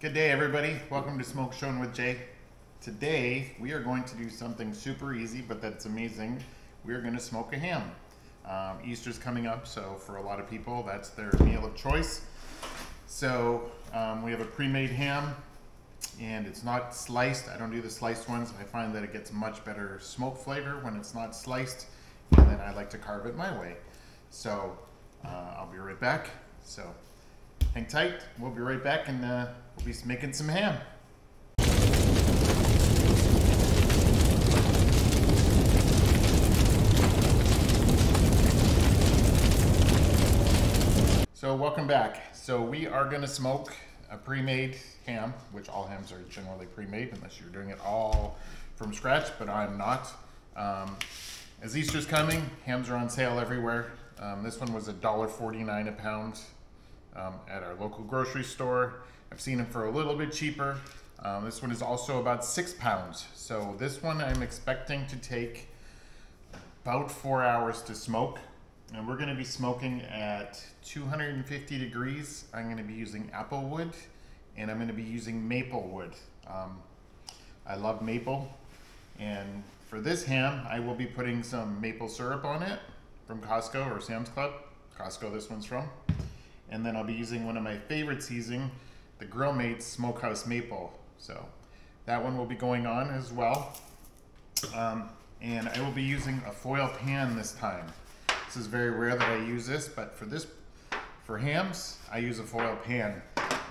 Good day, everybody. Welcome to Smoke Shown with Jay. Today we are going to do something super easy, but that's amazing. We are going to smoke a ham. Easter's coming up, so for a lot of people that's their meal of choice. So we have a pre-made ham, and it's not sliced. I don't do the sliced ones. I find that it gets much better smoke flavor when it's not sliced, and then I like to carve it my way. So I'll be right back. So hang tight. We'll be right back, and we'll be making some ham. So welcome back. So we are going to smoke a pre-made ham, which all hams are generally pre-made unless you're doing it all from scratch, but I'm not. As Easter's coming, hams are on sale everywhere. This one was $1.49 a pound at our local grocery store. I've seen them for a little bit cheaper. This one is also about 6 pounds. So this one I'm expecting to take about 4 hours to smoke. And we're going to be smoking at 250 degrees. I'm going to be using apple wood, and I'm going to be using maple wood. I love maple, and for this ham I will be putting some maple syrup on it from Costco or Sam's Club. Costco this one's from. And then I'll be using one of my favorite seasoning, the Grill Mates Smokehouse Maple. So that one will be going on as well. And I will be using a foil pan this time. This is very rare that I use this, but for hams, I use a foil pan.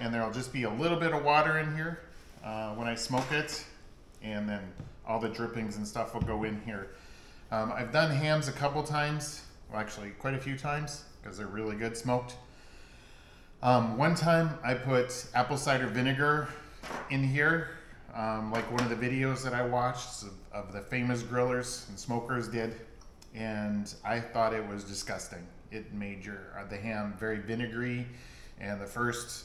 And there'll just be a little bit of water in here when I smoke it, and then all the drippings and stuff will go in here. I've done hams a couple times, well actually quite a few times, because they're really good smoked. One time I put apple cider vinegar in here, like one of the videos that I watched of the famous grillers and smokers did. And I thought it was disgusting. It made the ham very vinegary, and the first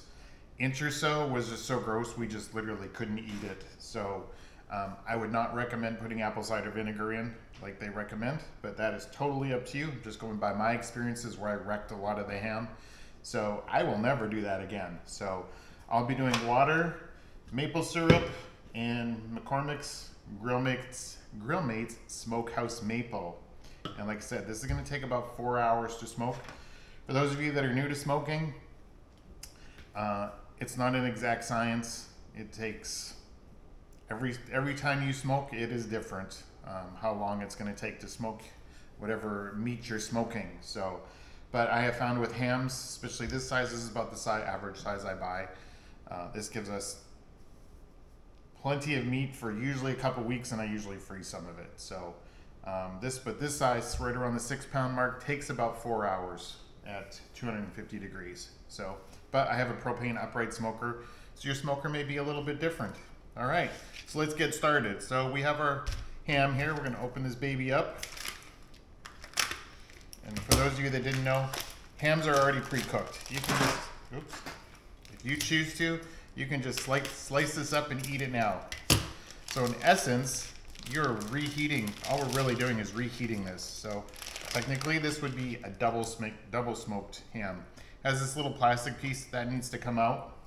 inch or so was just so gross we just literally couldn't eat it. So I would not recommend putting apple cider vinegar in like they recommend, but that is totally up to you. Just going by my experiences where I wrecked a lot of the ham. So I will never do that again. So I'll be doing water, maple syrup, and McCormick's Grill Mates Smokehouse Maple. And like I said, this is going to take about 4 hours to smoke. For those of you that are new to smoking, it's not an exact science. It takes, every time you smoke, it is different how long it's going to take to smoke whatever meat you're smoking. So, but I have found with hams, especially this size, this is about the average size I buy. This gives us plenty of meat for usually a couple weeks, and I usually freeze some of it. So this size, right around the 6 pound mark, takes about 4 hours at 250 degrees. So, but I have a propane upright smoker, so your smoker may be a little bit different. All right, so let's get started. So we have our ham here. We're gonna open this baby up. And for those of you that didn't know, hams are already pre-cooked. You can just, oops, if you choose to, you can just slice this up and eat it now. So in essence, you're reheating, all we're really doing is reheating this. So technically this would be a double smoked ham. It has this little plastic piece that needs to come out.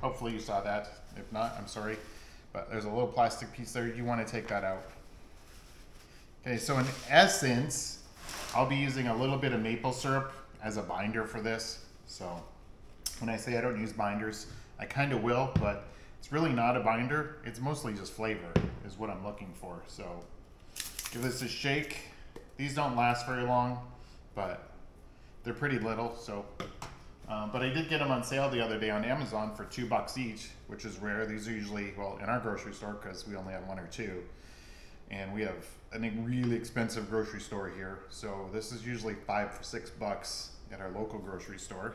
Hopefully you saw that. If not, I'm sorry. But there's a little plastic piece there. You want to take that out. Okay, so in essence, I'll be using a little bit of maple syrup as a binder for this. So when I say I don't use binders, I kind of will, but it's really not a binder. It's mostly just flavor is what I'm looking for. So give this a shake. These don't last very long, but they're pretty little. So, but I did get them on sale the other day on Amazon for $2 each, which is rare. These are usually, well, in our grocery store, because we only have one or two. And we have a really expensive grocery store here. So this is usually $5 or $6 at our local grocery store.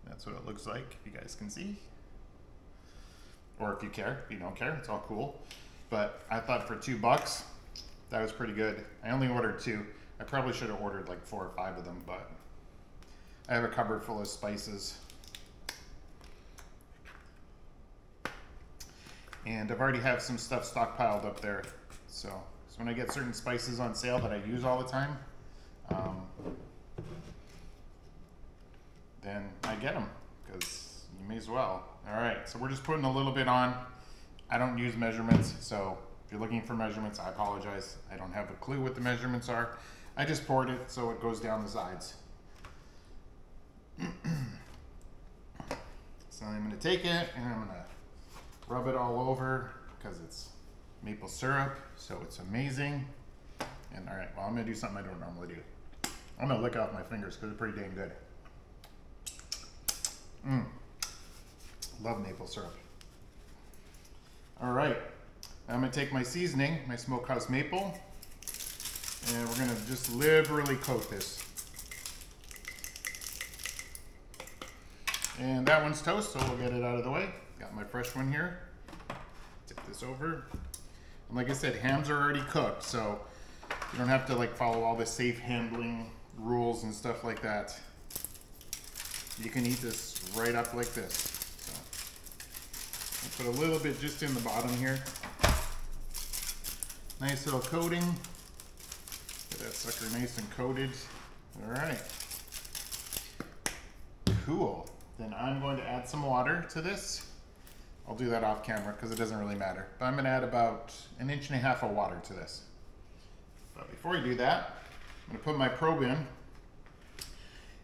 That's what it looks like, if you guys can see. Or if you care, if you don't care, it's all cool. But I thought for $2, that was pretty good. I only ordered 2. I probably should have ordered like 4 or 5 of them, but I have a cupboard full of spices. And I've already have some stuff stockpiled up there. So when I get certain spices on sale that I use all the time, then I get them, because you may as as well. All right, so we're just putting a little bit on. I don't use measurements, so if you're looking for measurements, I apologize. I don't have a clue what the measurements are. I just poured it so it goes down the sides. So I'm gonna take it and I'm gonna rub it all over because it's maple syrup, so it's amazing. And all right, well, I'm gonna do something I don't normally do. I'm gonna lick off my fingers because they're pretty dang good. Love maple syrup. All right, I'm gonna take my seasoning, my Smokehouse maple, and we're gonna just liberally coat this. And that one's toast, so we'll get it out of the way. Got my fresh one here. Tip this over. And like I said, hams are already cooked, so you don't have to like follow all the safe handling rules and stuff like that. You can eat this right up like this. So I'll put a little bit just in the bottom here. Nice little coating. Get that sucker nice and coated. All right. Cool. Then I'm going to add some water to this. I'll do that off camera because it doesn't really matter. But I'm going to add about 1.5 inches of water to this. But before I do that, I'm going to put my probe in.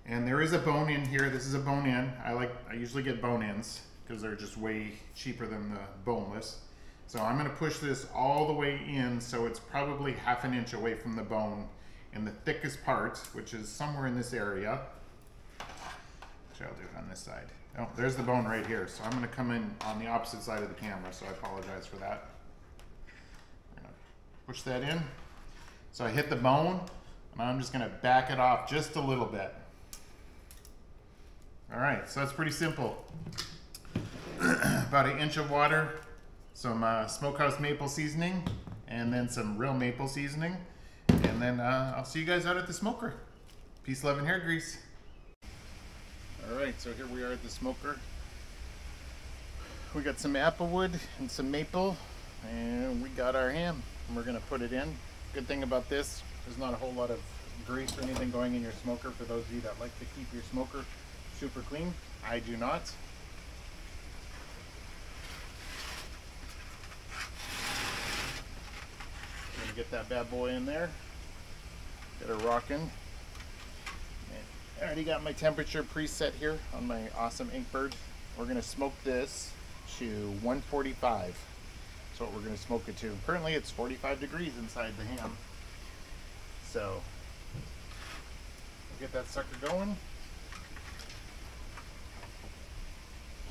And there is a bone in here. This is a bone in. I usually get bone ins because they're just way cheaper than the boneless. So I'm going to push this all the way in so it's probably 1/2 inch away from the bone in the thickest part, which is somewhere in this area. I'll do it on this side. Oh, there's the bone right here. So I'm going to come in on the opposite side of the camera, so I apologize for that. I'm going to push that in. So I hit the bone, and I'm just going to back it off just a little bit. All right, so that's pretty simple. About 1 inch of water, some Smokehouse maple seasoning, and then some real maple seasoning. And then I'll see you guys out at the smoker. Peace, love, and hair grease. All right, so here we are at the smoker. We got some apple wood and some maple, and we got our ham, and we're gonna put it in. Good thing about this, there's not a whole lot of grease or anything going in your smoker for those of you that like to keep your smoker super clean. I do not. Gonna get that bad boy in there, get her rocking. I already got my temperature preset here on my awesome Inkbird. We're gonna smoke this to 145. That's what we're gonna smoke it to. Currently it's 45 degrees inside the ham. So, get that sucker going.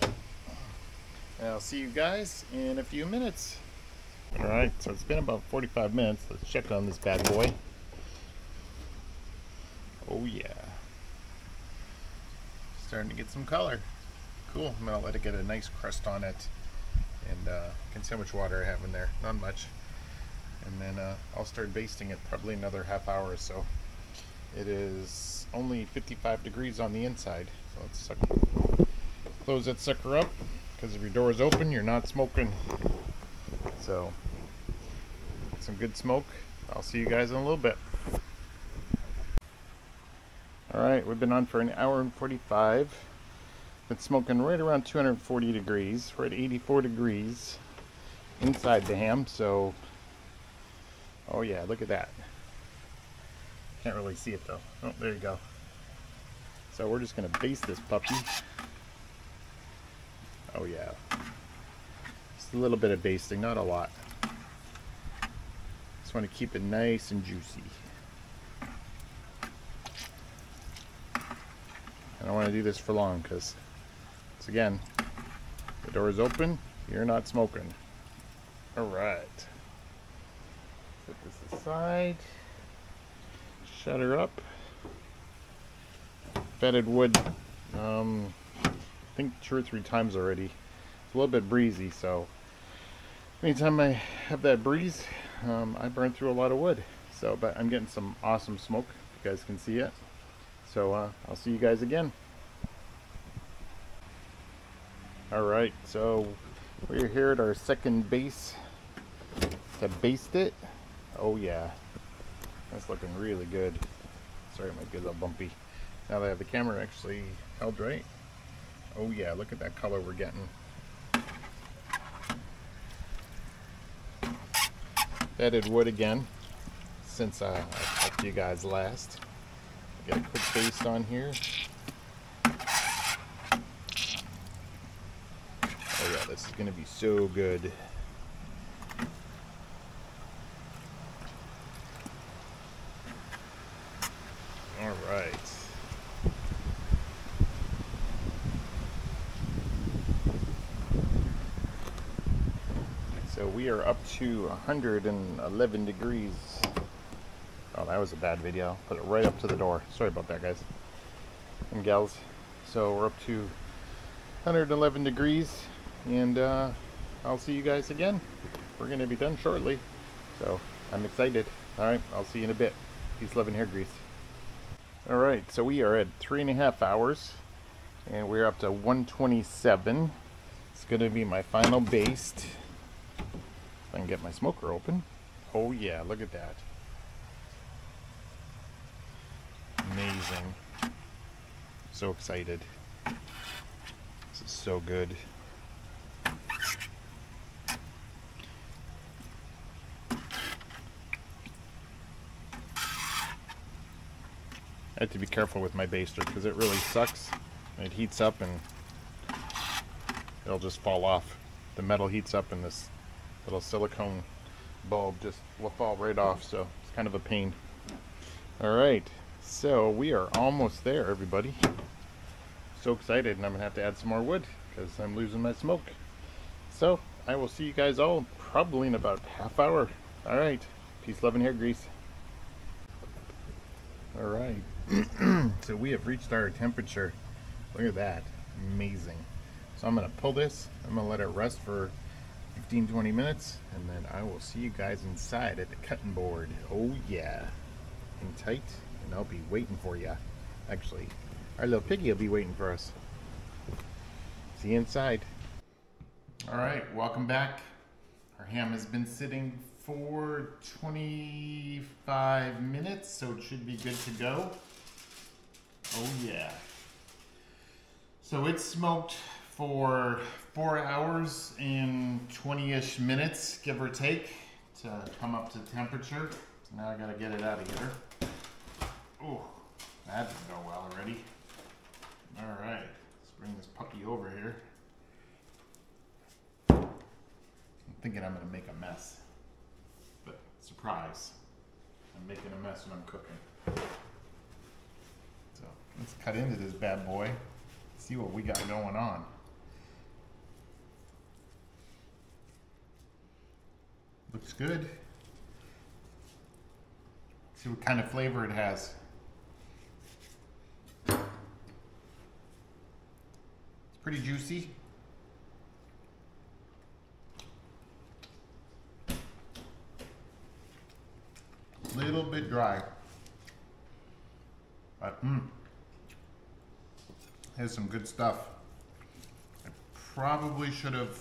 And I'll see you guys in a few minutes. All right, so it's been about 45 minutes. Let's check on this bad boy. Oh yeah. Starting to get some color. Cool. I'm gonna let it get a nice crust on it, and you can see how much water I have in there. Not much. And then I'll start basting it probably another half hour or so. It is only 55 degrees on the inside, so let's close that sucker up, because if your door is open, you're not smoking. So some good smoke. I'll see you guys in a little bit. Alright, we've been on for 1 hour and 45. Been smoking right around 240 degrees. We're at 84 degrees inside the ham, so oh yeah, look at that. Can't really see it though. Oh, there you go. So we're just gonna baste this puppy. Oh yeah. Just a little bit of basting, not a lot. Just want to keep it nice and juicy. I don't want to do this for long because, again, the door is open, you're not smoking. Alright. Set this aside. Shut her up. Bedded wood, I think 2 or 3 times already. It's a little bit breezy, so anytime I have that breeze, I burn through a lot of wood. So, but I'm getting some awesome smoke, if you guys can see it. So I'll see you guys again. Alright, so we're here at our second base to baste it. Oh yeah, that's looking really good. Sorry, it might be a little bumpy. Now that I have the camera actually held right. Oh yeah, look at that color we're getting. Added wood again since I talked to you guys last. Get a quick baste on here. Oh yeah, this is gonna be so good. All right. So we are up to 111 degrees. Oh, that was a bad video. Put it right up to the door. Sorry about that, guys and gals. So we're up to 111 degrees, and I'll see you guys again. We're going to be done shortly, so I'm excited. All right, I'll see you in a bit. Peace, love, and hair grease. All right, so we are at 3.5 hours, and we're up to 127. It's going to be my final baste. If I can get my smoker open. Oh yeah, look at that. Amazing. So excited. This is so good. I have to be careful with my baster because it really sucks. It heats up and it'll just fall off. The metal heats up and this little silicone bulb just will fall right off, so it's kind of a pain. Alright, so we are almost there, everybody. So excited, and I'm gonna have to add some more wood because I'm losing my smoke. So I will see you guys all probably in about half hour. Alright, peace, love, and hair grease. Alright, so we have reached our temperature. Look at that, amazing. So I'm gonna pull this, I'm gonna let it rest for 15-20 minutes, and then I will see you guys inside at the cutting board. Oh yeah, hang tight, and I'll be waiting for you. Actually, our little piggy will be waiting for us. See you inside. All right, welcome back. Our ham has been sitting for 25 minutes, so it should be good to go. Oh yeah. So it's smoked for 4 hours and 20-ish minutes, give or take, to come up to temperature. So now I gotta get it out of here. Oh, that didn't go well already. All right, let's bring this puppy over here. I'm thinking I'm gonna make a mess, but surprise, I'm making a mess when I'm cooking. So let's cut into this bad boy, see what we got going on. Looks good. See what kind of flavor it has. It's pretty juicy. Little bit dry, but has some good stuff. I probably should have,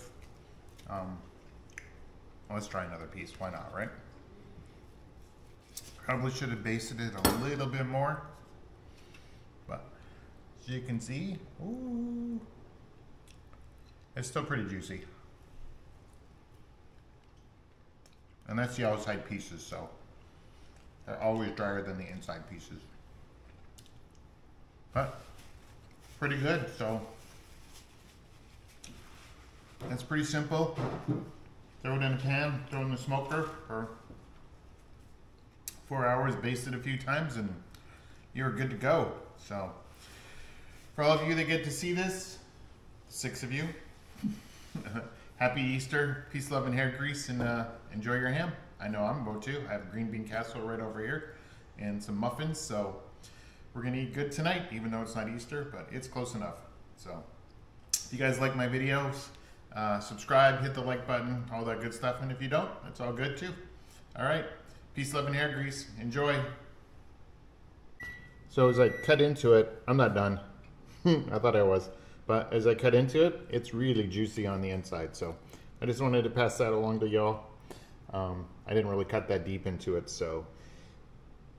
let's try another piece, why not, right? Probably should have basted it a little bit more, but as you can see, ooh, it's still pretty juicy. And that's the outside pieces, so they're always drier than the inside pieces. But pretty good, so that's pretty simple. Throw it in a pan, throw it in the smoker for 4 hours, baste it a few times, and you're good to go. So for all of you that get to see this, 6 of you, happy Easter, peace, love, and hair grease, and enjoy your ham. I know I'm about to. I have green bean casserole right over here and some muffins, so we're gonna eat good tonight, even though it's not Easter, but it's close enough. So if you guys like my videos, subscribe, hit the like button, all that good stuff, and if you don't, it's all good too. All right, peace, love, and hair grease. Enjoy. So as I cut into it, I'm not done. I thought I was, but as I cut into it, it's really juicy on the inside, so I just wanted to pass that along to y'all. I didn't really cut that deep into it, so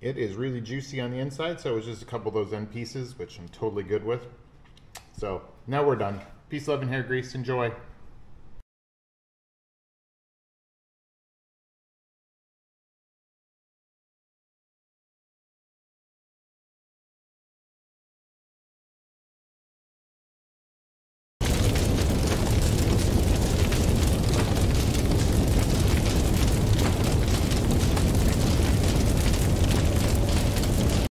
it is really juicy on the inside, so it was just a couple of those end pieces, which I'm totally good with. So now we're done. Peace, love, and hair grease. Enjoy.